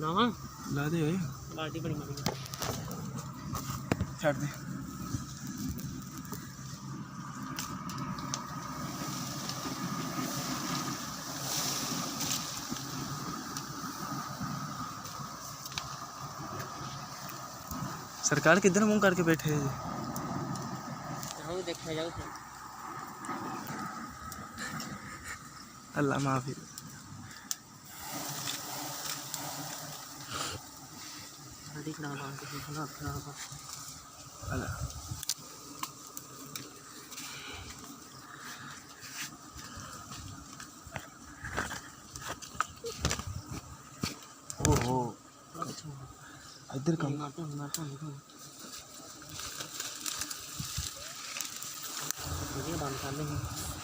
ਨਾ ਲਾ ਦੇ ਓਏ ਬਾਲਟੀ ਬੜੀ ਮਾਰੀ ਛੱਡ ਦੇ सरकार किधर मुंह करके बैठे हैं देखा जाओ अल्लाह माफी अल्लाह ओहो इधर कम बंद कर लेंगे